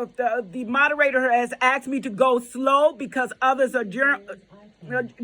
the moderator has asked me to go slow because others are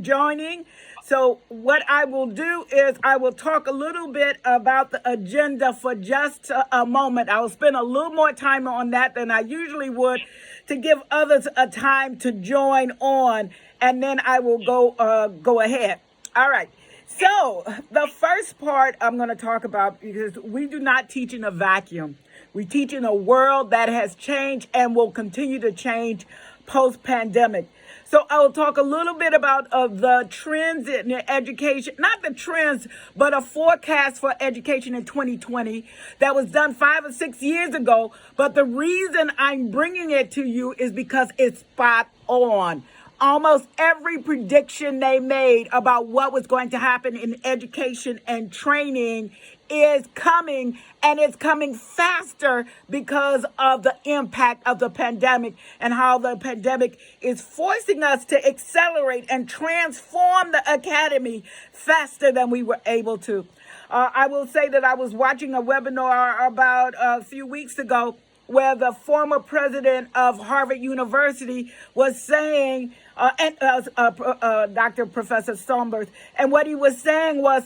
joining. So what I will do is I will talk a little bit about the agenda for just a moment. I will spend a little more time on that than I usually would to give others a time to join on, and then I will go ahead. All right. So the first part I'm going to talk about, because we do not teach in a vacuum. We teach in a world that has changed and will continue to change post-pandemic. So I will talk a little bit about the trends in education, not the trends, but a forecast for education in 2020 that was done 5 or 6 years ago. But the reason I'm bringing it to you is because it's spot on. Almost every prediction they made about what was going to happen in education and training is coming, and it's coming faster because of the impact of the pandemic and how the pandemic is forcing us to accelerate and transform the academy faster than we were able to. I will say that I was watching a webinar about a few weeks ago where the former president of Harvard University was saying, Dr. Professor Sternberg, and what he was saying was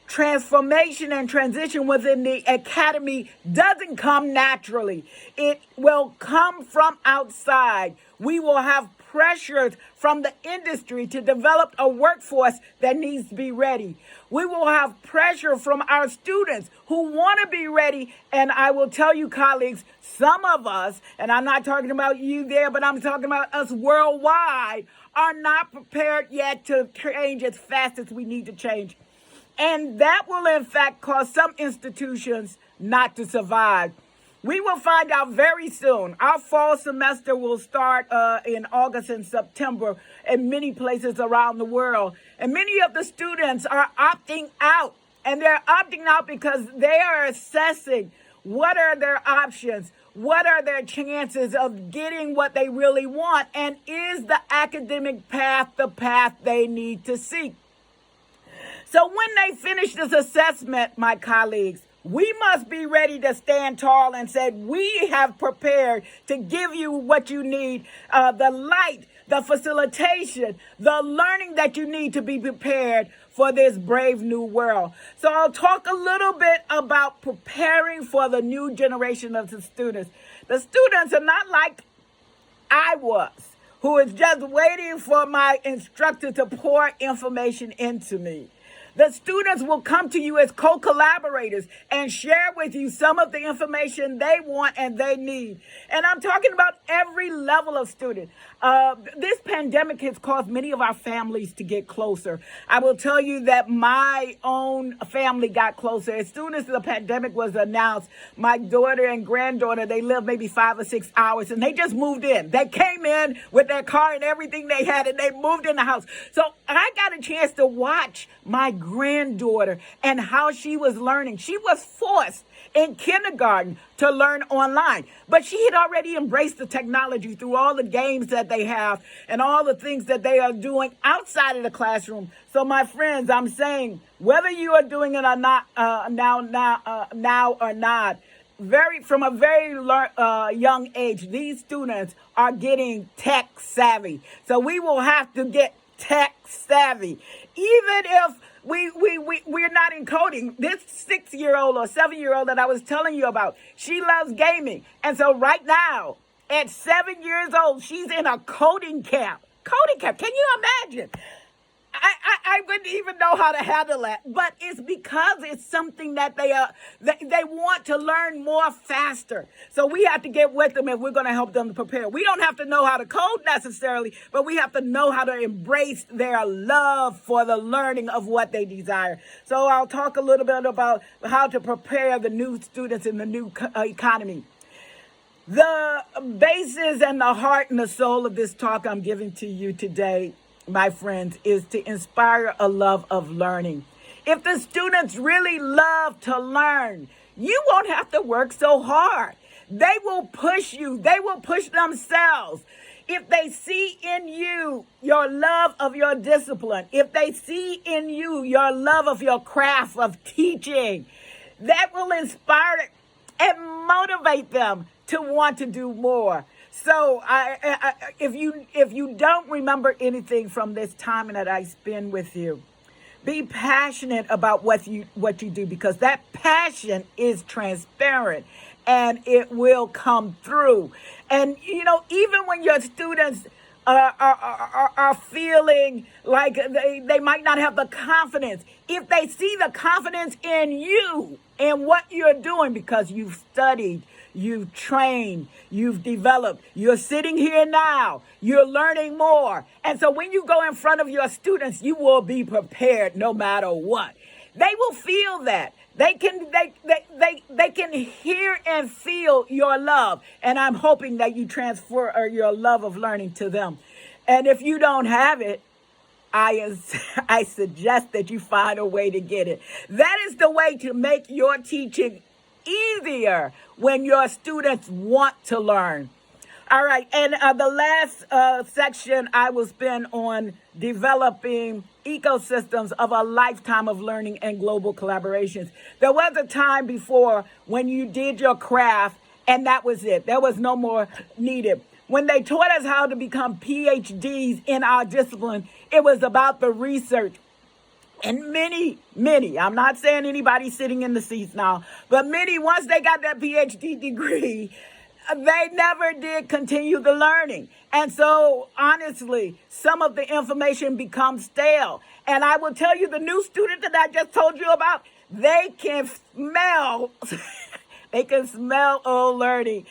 transformation and transition within the academy doesn't come naturally. It will come from outside. We will have pressures from the industry to develop a workforce that needs to be ready. We will have pressure from our students who want to be ready. And I will tell you, colleagues, some of us, and I'm not talking about you there, but I'm talking about us worldwide, are not prepared yet to change as fast as we need to change. And that will, in fact, cause some institutions not to survive. We will find out very soon. Our fall semester will start in August and September in many places around the world. And many of the students are opting out. And they're opting out because they are assessing what are their options, what are their chances of getting what they really want, and is the academic path the path they need to seek. So when they finish this assessment, my colleagues, we must be ready to stand tall and say, we have prepared to give you what you need, the light, the facilitation, the learning that you need to be prepared for this brave new world. So I'll talk a little bit about preparing for the new generation of the students. The students are not like I was, who is just waiting for my instructor to pour information into me. The students will come to you as co-collaborators and share with you some of the information they want and they need. And I'm talking about every level of student. This pandemic has caused many of our families to get closer. I will tell you that my own family got closer. As soon as the pandemic was announced, my daughter and granddaughter, they lived maybe 5 or 6 hours, and they just moved in. They came in with their car and everything they had, and they moved in the house. So I got a chance to watch my granddaughter and how she was learning. She was forced in kindergarten to learn online, but she had already embraced the technology through all the games that they have and all the things that they are doing outside of the classroom. So my friends, I'm saying, whether you are doing it or not, now or not, from a very young age, these students are getting tech savvy. So we will have to get tech savvy, even if we're not in coding. This 6-year-old or 7-year-old that I was telling you about, she loves gaming. And so right now, at 7 years old, she's in a coding camp. Coding camp, can you imagine? I wouldn't even know how to handle that, but it's because it's something that they want to learn more faster. So we have to get with them if we're going to help them prepare. We don't have to know how to code necessarily, but we have to know how to embrace their love for the learning of what they desire. So I'll talk a little bit about how to prepare the new students in the new economy. The basis and the heart and the soul of this talk I'm giving to you today, my friends, is to inspire a love of learning. If the students really love to learn, you won't have to work so hard. They will push you. They will push themselves. If they see in you your love of your discipline, if they see in you your love of your craft of teaching, that will inspire and motivate them to want to do more. So if you don't remember anything from this time that I spend with you, be passionate about what you do, because that passion is transparent and it will come through. And even when your students are feeling like they might not have the confidence, if they see the confidence in you and what you're doing, because you've studied, you've trained, you've developed, you're sitting here now, you're learning more. And so when you go in front of your students, you will be prepared no matter what. They will feel that. They can hear and feel your love. And I'm hoping that you transfer your love of learning to them. And if you don't have it, I suggest that you find a way to get it. That is the way to make your teaching easier when your students want to learn. All right, and the last section I will spend on developing ecosystems of a lifetime of learning and global collaborations. There was a time before when you did your craft and that was it. There was no more needed. When they taught us how to become PhDs in our discipline, it was about the research. And many, I'm not saying anybody sitting in the seats now, but many, once they got that PhD degree, they never did continue the learning. And so, honestly, some of the information becomes stale. And I will tell you, the new student that I just told you about, they can smell, they can smell old learning.